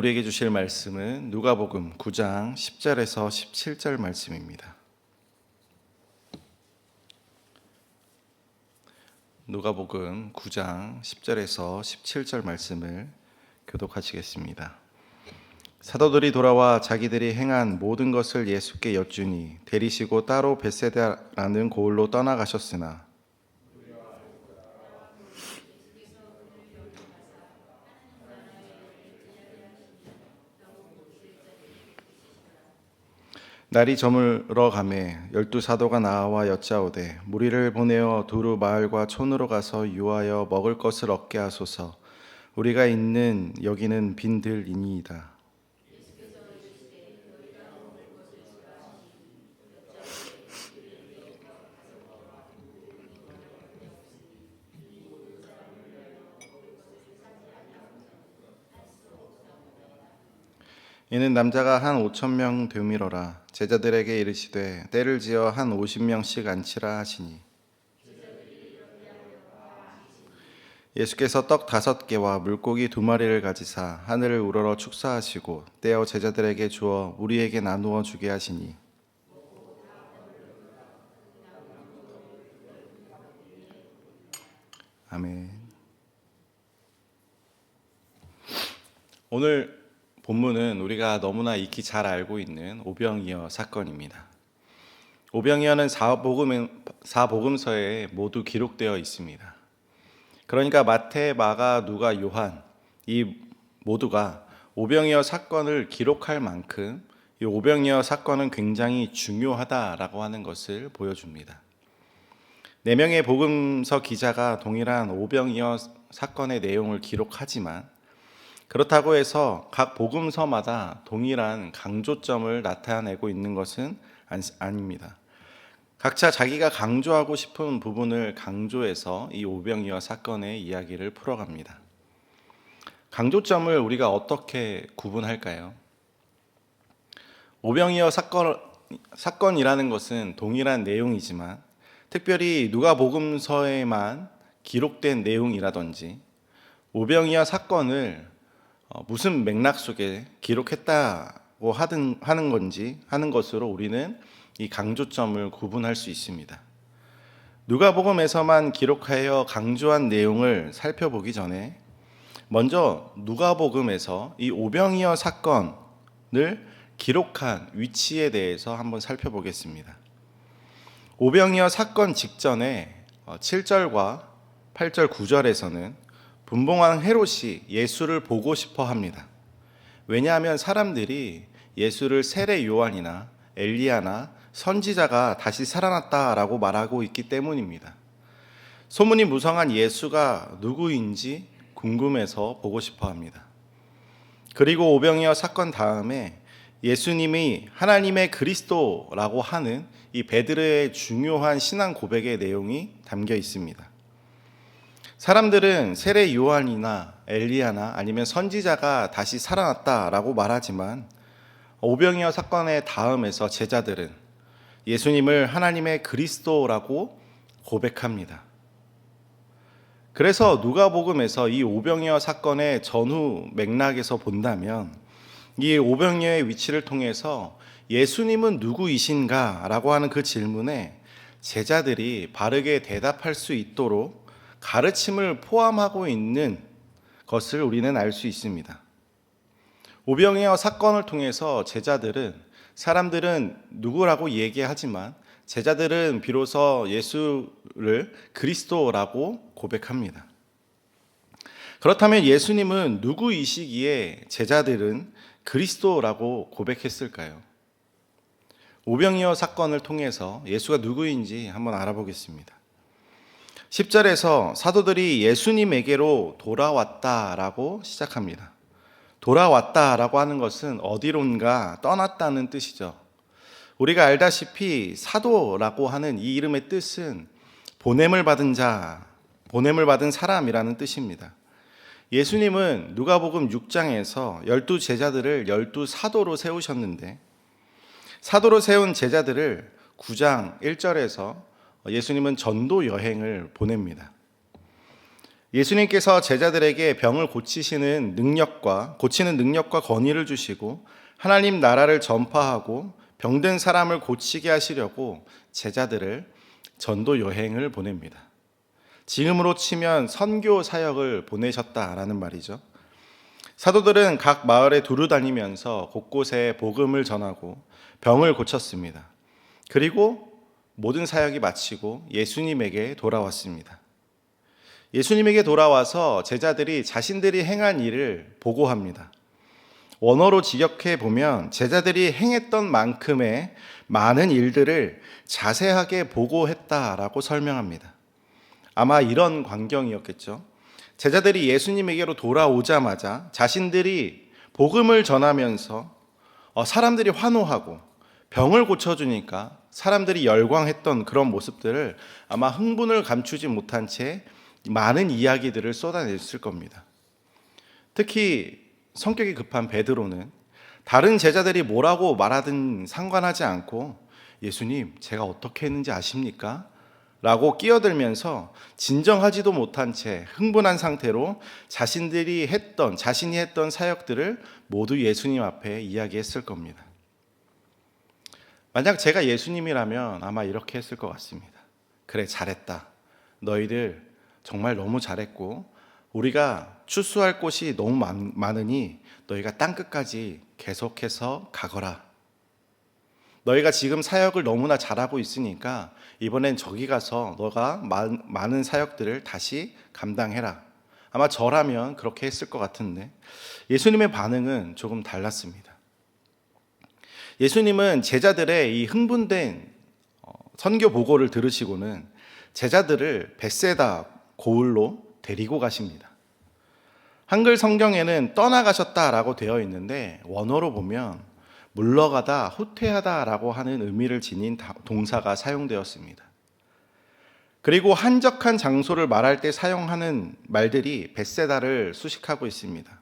오늘 우리에게 주실 말씀은 누가복음 9장 10절에서 17절 말씀입니다. 누가복음 9장 10절에서 17절 말씀을 교독하시겠습니다. 사도들이 돌아와 자기들이 행한 모든 것을 예수께 여쭈니 데리시고 따로 벳세다라는 고을로 떠나가셨으나 날이 저물어 가매 12사도가 나와 여짜오되 무리를 보내어 두루 마을과 촌으로 가서 유하여 먹을 것을 얻게 하소서. 우리가 있는 여기는 빈들이니이다. 이는 남자가 한 5,000명 되밀어라. 제자들에게 이르시되 때를 지어 한 50명씩 앉히라 하시니 예수께서 떡 5개와 물고기 2마리를 가지사 하늘을 우러러 축사하시고 떼어 제자들에게 주어 우리에게 나누어 주게 하시니 아멘. 오늘 본문은 우리가 너무나 익히 잘 알고 있는 오병이어 사건입니다. 오병이어는 사복음서에 모두 기록되어 있습니다. 그러니까 마태, 마가, 누가, 요한 이 모두가 오병이어 사건을 기록할 만큼 이 오병이어 사건은 굉장히 중요하다라고 하는 것을 보여줍니다. 4명의 복음서 기자가 동일한 오병이어 사건의 내용을 기록하지만 그렇다고 해서 각 복음서마다 동일한 강조점을 나타내고 있는 것은 아닙니다. 각자 자기가 강조하고 싶은 부분을 강조해서 이 오병이어 사건의 이야기를 풀어갑니다. 강조점을 우리가 어떻게 구분할까요? 오병이어 사건이라는 것은 동일한 내용이지만 특별히 누가복음서에만 기록된 내용이라든지 오병이어 사건을 무슨 맥락 속에 기록했다고 하는 건지 하는 것으로 우리는 이 강조점을 구분할 수 있습니다. 누가복음에서만 기록하여 강조한 내용을 살펴보기 전에 먼저 누가복음에서 이 오병이어 사건을 기록한 위치에 대해서 한번 살펴보겠습니다. 오병이어 사건 직전에 7절과 8절 9절에서는 분봉왕 헤롯이 예수를 보고 싶어 합니다. 왜냐하면 사람들이 예수를 세례 요한이나 엘리야나 선지자가 다시 살아났다라고 말하고 있기 때문입니다. 소문이 무성한 예수가 누구인지 궁금해서 보고 싶어 합니다. 그리고 오병이어 사건 다음에 예수님이 하나님의 그리스도라고 하는 이 베드로의 중요한 신앙 고백의 내용이 담겨 있습니다. 사람들은 세례 요한이나 엘리야나 아니면 선지자가 다시 살아났다라고 말하지만 오병이어 사건의 다음에서 제자들은 예수님을 하나님의 그리스도라고 고백합니다. 그래서 누가복음에서 이 오병이어 사건의 전후 맥락에서 본다면 이 오병이어의 위치를 통해서 예수님은 누구이신가? 라고 하는 그 질문에 제자들이 바르게 대답할 수 있도록 가르침을 포함하고 있는 것을 우리는 알 수 있습니다. 오병이어 사건을 통해서 사람들은 누구라고 얘기하지만 제자들은 비로소 예수를 그리스도라고 고백합니다. 그렇다면 예수님은 누구이시기에 제자들은 그리스도라고 고백했을까요? 오병이어 사건을 통해서 예수가 누구인지 한번 알아보겠습니다. 10절에서 사도들이 예수님에게로 돌아왔다라고 시작합니다. 돌아왔다라고 하는 것은 어디론가 떠났다는 뜻이죠. 우리가 알다시피 사도라고 하는 이 이름의 뜻은 보냄을 받은 자, 보냄을 받은 사람이라는 뜻입니다. 예수님은 누가복음 6장에서 12 제자들을 12 사도로 세우셨는데 사도로 세운 제자들을 9장 1절에서 예수님은 전도 여행을 보냅니다. 예수님께서 제자들에게 병을 고치는 능력과 권위를 주시고 하나님 나라를 전파하고 병든 사람을 고치게 하시려고 제자들을 전도 여행을 보냅니다. 지금으로 치면 선교 사역을 보내셨다라는 말이죠. 사도들은 각 마을에 두루 다니면서 곳곳에 복음을 전하고 병을 고쳤습니다. 그리고 모든 사역이 마치고 예수님에게 돌아왔습니다. 예수님에게 돌아와서 제자들이 자신들이 행한 일을 보고합니다. 원어로 직역해 보면 제자들이 행했던 만큼의 많은 일들을 자세하게 보고했다라고 설명합니다. 아마 이런 광경이었겠죠. 제자들이 예수님에게로 돌아오자마자 자신들이 복음을 전하면서 사람들이 환호하고 병을 고쳐주니까 사람들이 열광했던 그런 모습들을 아마 흥분을 감추지 못한 채 많은 이야기들을 쏟아냈을 겁니다. 특히 성격이 급한 베드로는 다른 제자들이 뭐라고 말하든 상관하지 않고 예수님, 제가 어떻게 했는지 아십니까? 라고 끼어들면서 진정하지도 못한 채 흥분한 상태로 자신이 했던 사역들을 모두 예수님 앞에 이야기했을 겁니다. 만약 제가 예수님이라면 아마 이렇게 했을 것 같습니다. 그래, 잘했다. 너희들 정말 너무 잘했고 우리가 추수할 곳이 너무 많으니 너희가 땅끝까지 계속해서 가거라. 너희가 지금 사역을 너무나 잘하고 있으니까 이번엔 저기 가서 너가 많은 사역들을 다시 감당해라. 아마 저라면 그렇게 했을 것 같은데 예수님의 반응은 조금 달랐습니다. 예수님은 제자들의 이 흥분된 선교 보고를 들으시고는 제자들을 벳세다 고을로 데리고 가십니다. 한글 성경에는 떠나가셨다라고 되어 있는데 원어로 보면 물러가다, 후퇴하다라고 하는 의미를 지닌 동사가 사용되었습니다. 그리고 한적한 장소를 말할 때 사용하는 말들이 벳세다를 수식하고 있습니다.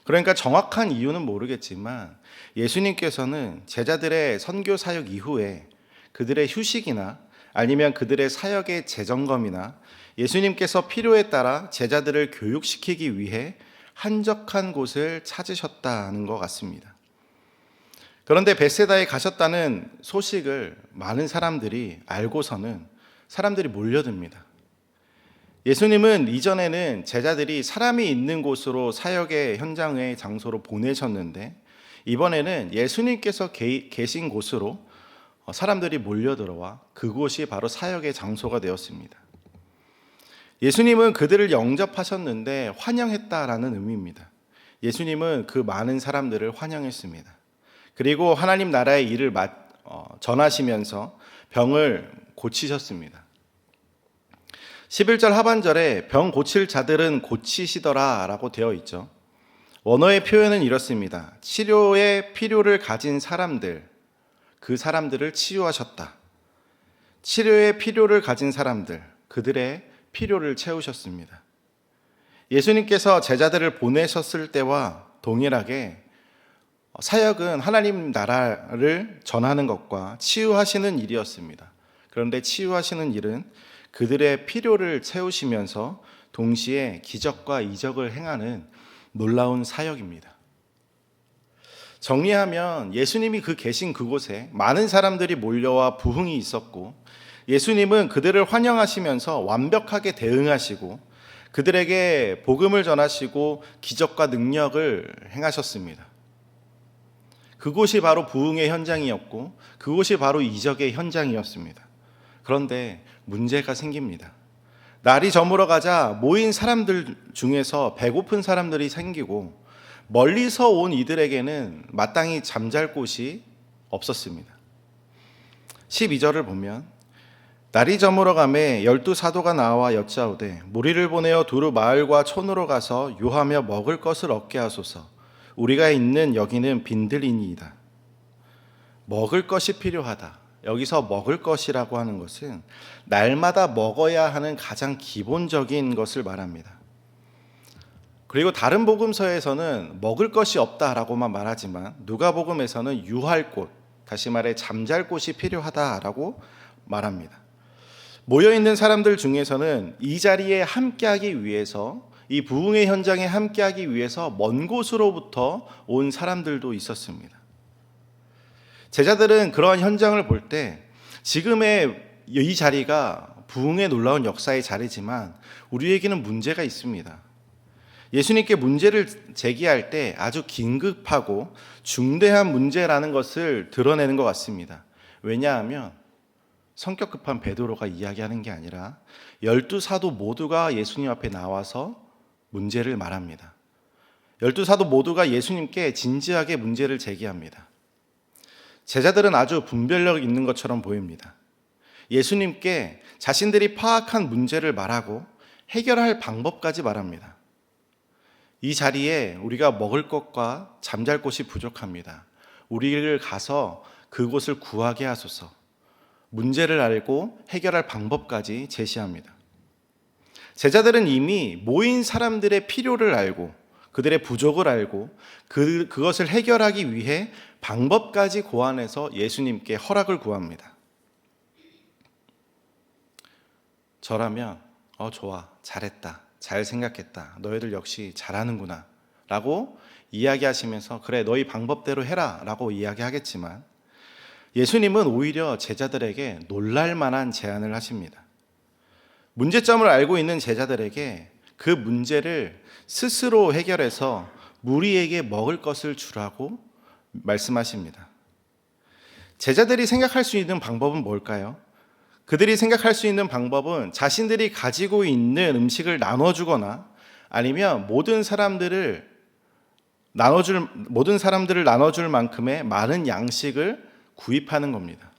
그러니까 정확한 이유는 모르겠지만 예수님께서는 제자들의 선교 사역 이후에 그들의 휴식이나 아니면 그들의 사역의 재점검이나 예수님께서 필요에 따라 제자들을 교육시키기 위해 한적한 곳을 찾으셨다는 것 같습니다. 그런데 벳세다에 가셨다는 소식을 많은 사람들이 알고서는 사람들이 몰려듭니다. 예수님은 이전에는 제자들이 사람이 있는 곳으로 사역의 현장의 장소로 보내셨는데 이번에는 예수님께서 계신 곳으로 사람들이 몰려들어와 그곳이 바로 사역의 장소가 되었습니다. 예수님은 그들을 영접하셨는데 환영했다라는 의미입니다. 예수님은 그 많은 사람들을 환영했습니다. 그리고 하나님 나라의 일을 전하시면서 병을 고치셨습니다. 11절 하반절에 병 고칠 자들은 고치시더라 라고 되어 있죠. 원어의 표현은 이렇습니다. 치료의 필요를 가진 사람들, 그 사람들을 치유하셨다. 치료의 필요를 가진 사람들, 그들의 필요를 채우셨습니다. 예수님께서 제자들을 보내셨을 때와 동일하게 사역은 하나님 나라를 전하는 것과 치유하시는 일이었습니다. 그런데 치유하시는 일은 그들의 필요를 채우시면서 동시에 기적과 이적을 행하는 놀라운 사역입니다. 정리하면 예수님이 계신 그곳에 많은 사람들이 몰려와 부흥이 있었고 예수님은 그들을 환영하시면서 완벽하게 대응하시고 그들에게 복음을 전하시고 기적과 능력을 행하셨습니다. 그곳이 바로 부흥의 현장이었고 그곳이 바로 이적의 현장이었습니다. 그런데 문제가 생깁니다. 날이 저물어 가자 모인 사람들 중에서 배고픈 사람들이 생기고 멀리서 온 이들에게는 마땅히 잠잘 곳이 없었습니다. 12절을 보면 날이 저물어 가매 12 사도가 나와 여짜오되 무리를 보내어 두루 마을과 촌으로 가서 유하며 먹을 것을 얻게 하소서. 우리가 있는 여기는 빈들이니이다. 먹을 것이 필요하다. 여기서 먹을 것이라고 하는 것은 날마다 먹어야 하는 가장 기본적인 것을 말합니다. 그리고 다른 복음서에서는 먹을 것이 없다라고만 말하지만 누가복음에서는 유할 곳, 다시 말해 잠잘 곳이 필요하다라고 말합니다. 모여있는 사람들 중에서는 이 자리에 함께하기 위해서, 이 부흥의 현장에 함께하기 위해서 먼 곳으로부터 온 사람들도 있었습니다. 제자들은 그러한 현장을 볼 때 지금의 이 자리가 부흥의 놀라운 역사의 자리지만 우리에게는 문제가 있습니다. 예수님께 문제를 제기할 때 아주 긴급하고 중대한 문제라는 것을 드러내는 것 같습니다. 왜냐하면 성격 급한 베드로가 이야기하는 게 아니라 12사도 모두가 예수님 앞에 나와서 문제를 말합니다. 12사도 모두가 예수님께 진지하게 문제를 제기합니다. 제자들은 아주 분별력 있는 것처럼 보입니다. 예수님께 자신들이 파악한 문제를 말하고 해결할 방법까지 말합니다. 이 자리에 우리가 먹을 것과 잠잘 곳이 부족합니다. 우리를 가서 그곳을 구하게 하소서. 문제를 알고 해결할 방법까지 제시합니다. 제자들은 이미 모인 사람들의 필요를 알고 그들의 부족을 알고 그것을 해결하기 위해 방법까지 고안해서 예수님께 허락을 구합니다. 저라면 좋아, 잘했다, 잘 생각했다, 너희들 역시 잘하는구나 라고 이야기하시면서 그래 너희 방법대로 해라 라고 이야기하겠지만 예수님은 오히려 제자들에게 놀랄만한 제안을 하십니다. 문제점을 알고 있는 제자들에게 그 문제를 스스로 해결해서 무리에게 먹을 것을 주라고 말씀하십니다. 제자들이 생각할 수 있는 방법은 뭘까요? 그들이 생각할 수 있는 방법은 자신들이 가지고 있는 음식을 나눠주거나 아니면 모든 사람들을 나눠줄 만큼의 많은 양식을 구입하는 겁니다.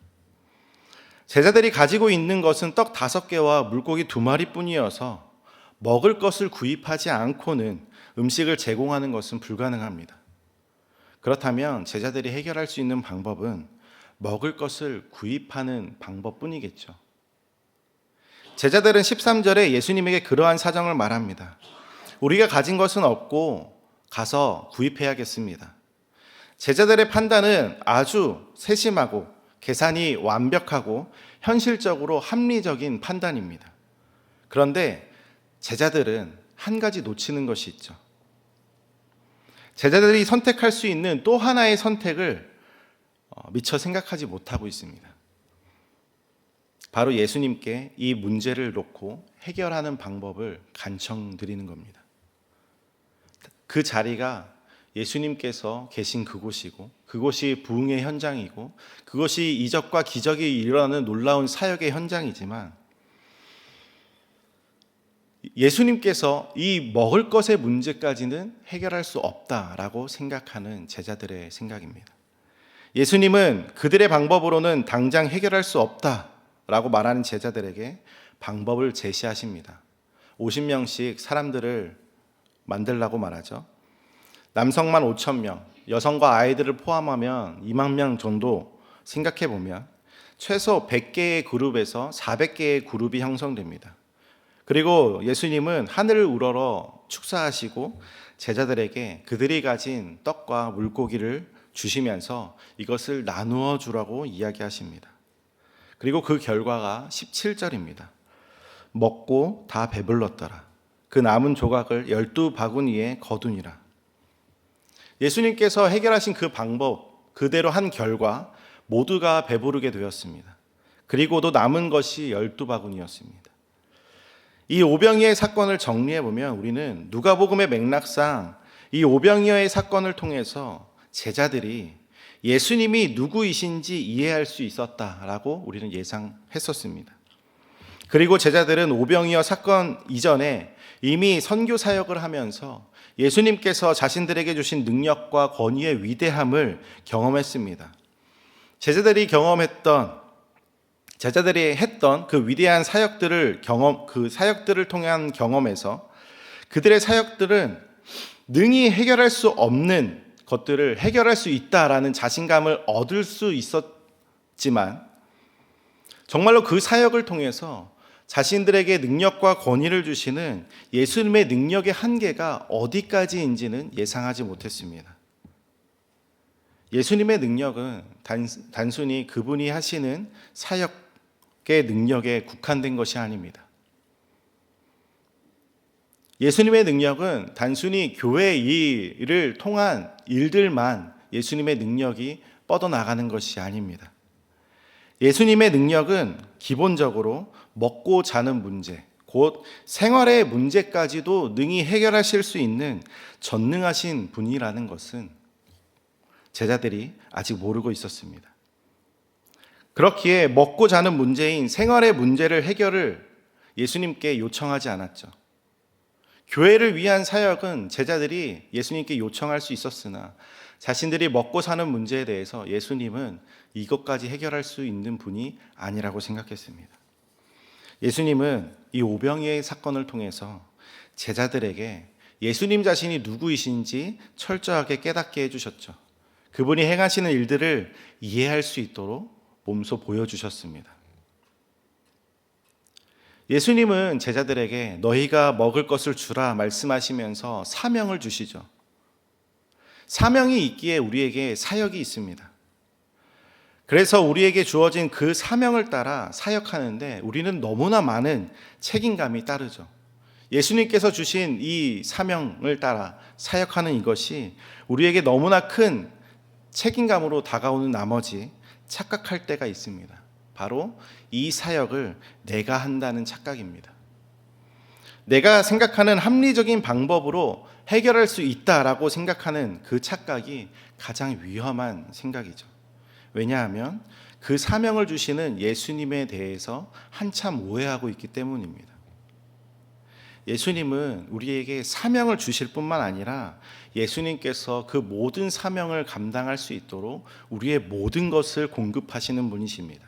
제자들이 가지고 있는 것은 떡 5개와 물고기 2마리뿐이어서 먹을 것을 구입하지 않고는 음식을 제공하는 것은 불가능합니다. 그렇다면 제자들이 해결할 수 있는 방법은 먹을 것을 구입하는 방법뿐이겠죠. 제자들은 13절에 예수님에게 그러한 사정을 말합니다. 우리가 가진 것은 없고 가서 구입해야겠습니다. 제자들의 판단은 아주 세심하고 계산이 완벽하고 현실적으로 합리적인 판단입니다. 그런데 제자들은 한 가지 놓치는 것이 있죠. 제자들이 선택할 수 있는 또 하나의 선택을 미처 생각하지 못하고 있습니다. 바로 예수님께 이 문제를 놓고 해결하는 방법을 간청드리는 겁니다. 그 자리가 예수님께서 계신 그곳이고 그곳이 부흥의 현장이고 그것이 이적과 기적이 일어나는 놀라운 사역의 현장이지만 예수님께서 이 먹을 것의 문제까지는 해결할 수 없다라고 생각하는 제자들의 생각입니다. 예수님은 그들의 방법으로는 당장 해결할 수 없다라고 말하는 제자들에게 방법을 제시하십니다. 50명씩 사람들을 만들라고 말하죠. 남성만 5,000명, 여성과 아이들을 포함하면 2만 명 정도 생각해 보면 최소 100개의 그룹에서 400개의 그룹이 형성됩니다. 그리고 예수님은 하늘을 우러러 축사하시고 제자들에게 그들이 가진 떡과 물고기를 주시면서 이것을 나누어 주라고 이야기하십니다. 그리고 그 결과가 17절입니다. 먹고 다 배불렀더라. 그 남은 조각을 12바구니에 거두니라. 예수님께서 해결하신 그 방법 그대로 한 결과 모두가 배부르게 되었습니다. 그리고도 남은 것이 12바구니였습니다. 이 오병이어의 사건을 정리해 보면 우리는 누가복음의 맥락상 이 오병이어의 사건을 통해서 제자들이 예수님이 누구이신지 이해할 수 있었다라고 우리는 예상했었습니다. 그리고 제자들은 오병이어 사건 이전에 이미 선교 사역을 하면서 예수님께서 자신들에게 주신 능력과 권위의 위대함을 경험했습니다. 제자들이 했던 그 위대한 사역들을 통한 경험에서 그들의 사역들은 능히 해결할 수 없는 것들을 해결할 수 있다라는 자신감을 얻을 수 있었지만 정말로 그 사역을 통해서 자신들에게 능력과 권위를 주시는 예수님의 능력의 한계가 어디까지인지는 예상하지 못했습니다. 예수님의 능력은 단순히 그분이 하시는 사역 능력에 국한된 것이 아닙니다. 예수님의 능력은 단순히 교회 일을 통한 일들만 예수님의 능력이 뻗어나가는 것이 아닙니다. 예수님의 능력은 기본적으로 먹고 자는 문제, 곧 생활의 문제까지도 능히 해결하실 수 있는 전능하신 분이라는 것은 제자들이 아직 모르고 있었습니다. 그렇기에 먹고 자는 문제인 생활의 문제를 해결을 예수님께 요청하지 않았죠. 교회를 위한 사역은 제자들이 예수님께 요청할 수 있었으나 자신들이 먹고 사는 문제에 대해서 예수님은 이것까지 해결할 수 있는 분이 아니라고 생각했습니다. 예수님은 이 오병이의 사건을 통해서 제자들에게 예수님 자신이 누구이신지 철저하게 깨닫게 해주셨죠. 그분이 행하시는 일들을 이해할 수 있도록 몸소 보여주셨습니다. 예수님은 제자들에게 너희가 먹을 것을 주라 말씀하시면서 사명을 주시죠. 사명이 있기에 우리에게 사역이 있습니다. 그래서 우리에게 주어진 그 사명을 따라 사역하는데 우리는 너무나 많은 책임감이 따르죠. 예수님께서 주신 이 사명을 따라 사역하는 이것이 우리에게 너무나 큰 책임감으로 다가오는 나머지 착각할 때가 있습니다. 바로 이 사역을 내가 한다는 착각입니다. 내가 생각하는 합리적인 방법으로 해결할 수 있다라고 생각하는 그 착각이 가장 위험한 생각이죠. 왜냐하면 그 사명을 주시는 예수님에 대해서 한참 오해하고 있기 때문입니다. 예수님은 우리에게 사명을 주실 뿐만 아니라 예수님께서 그 모든 사명을 감당할 수 있도록 우리의 모든 것을 공급하시는 분이십니다.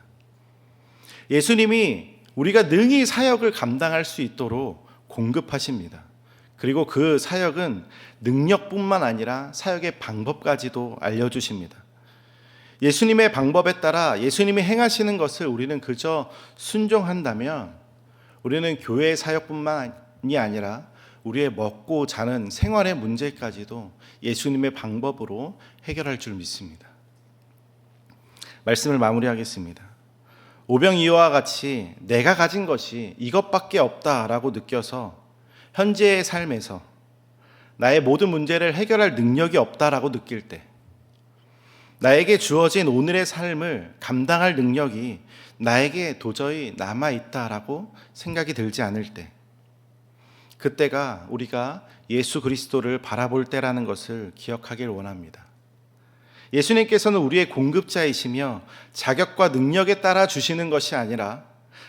예수님이 우리가 능히 사역을 감당할 수 있도록 공급하십니다. 그리고 그 사역은 능력뿐만 아니라 사역의 방법까지도 알려주십니다. 예수님의 방법에 따라 예수님이 행하시는 것을 우리는 그저 순종한다면 우리는 교회의 사역뿐만이 아니라 우리의 먹고 자는 생활의 문제까지도 예수님의 방법으로 해결할 줄 믿습니다. 말씀을 마무리하겠습니다. 오병이어와 같이 내가 가진 것이 이것밖에 없다라고 느껴서 현재의 삶에서 나의 모든 문제를 해결할 능력이 없다라고 느낄 때, 나에게 주어진 오늘의 삶을 감당할 능력이 나에게 도저히 남아있다라고 생각이 들지 않을 때, 그때가 우리가 예수 그리스도를 바라볼 때라는 것을 기억하길 원합니다. 예수님께서는 우리의 공급자이시며 자격과 능력에 따라 주시는 것이 아니라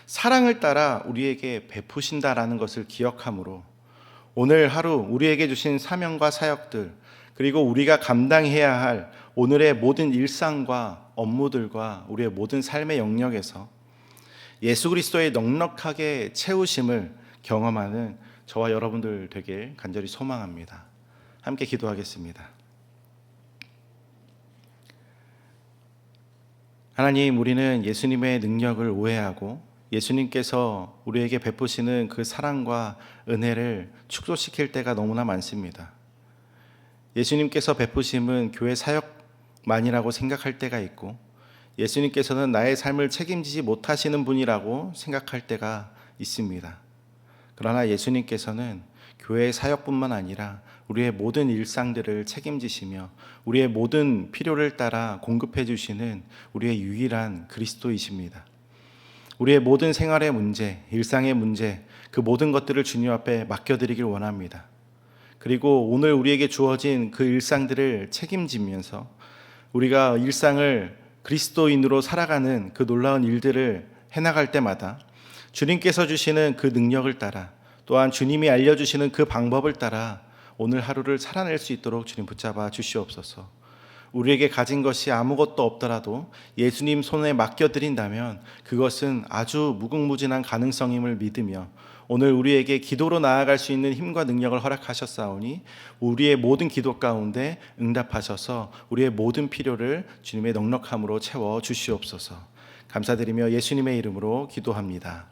사랑을 따라 우리에게 베푸신다라는 것을 기억하므로 오늘 하루 우리에게 주신 사명과 사역들, 그리고 우리가 감당해야 할 오늘의 모든 일상과 업무들과 우리의 모든 삶의 영역에서 예수 그리스도의 넉넉하게 채우심을 경험하는 저와 여러분들 되길 간절히 소망합니다. 함께 기도하겠습니다. 하나님, 우리는 예수님의 능력을 오해하고 예수님께서 우리에게 베푸시는 그 사랑과 은혜를 축소시킬 때가 너무나 많습니다. 예수님께서 베푸심은 교회 사역만이라고 생각할 때가 있고 예수님께서는 나의 삶을 책임지지 못하시는 분이라고 생각할 때가 있습니다. 그러나 예수님께서는 교회의 사역뿐만 아니라 우리의 모든 일상들을 책임지시며 우리의 모든 필요를 따라 공급해 주시는 우리의 유일한 그리스도이십니다. 우리의 모든 생활의 문제, 일상의 문제, 그 모든 것들을 주님 앞에 맡겨드리길 원합니다. 그리고 오늘 우리에게 주어진 그 일상들을 책임지면서 우리가 일상을 그리스도인으로 살아가는 그 놀라운 일들을 해나갈 때마다 주님께서 주시는 그 능력을 따라, 또한 주님이 알려주시는 그 방법을 따라 오늘 하루를 살아낼 수 있도록 주님 붙잡아 주시옵소서. 우리에게 가진 것이 아무것도 없더라도 예수님 손에 맡겨드린다면 그것은 아주 무궁무진한 가능성임을 믿으며 오늘 우리에게 기도로 나아갈 수 있는 힘과 능력을 허락하셨사오니 우리의 모든 기도 가운데 응답하셔서 우리의 모든 필요를 주님의 넉넉함으로 채워 주시옵소서. 감사드리며 예수님의 이름으로 기도합니다.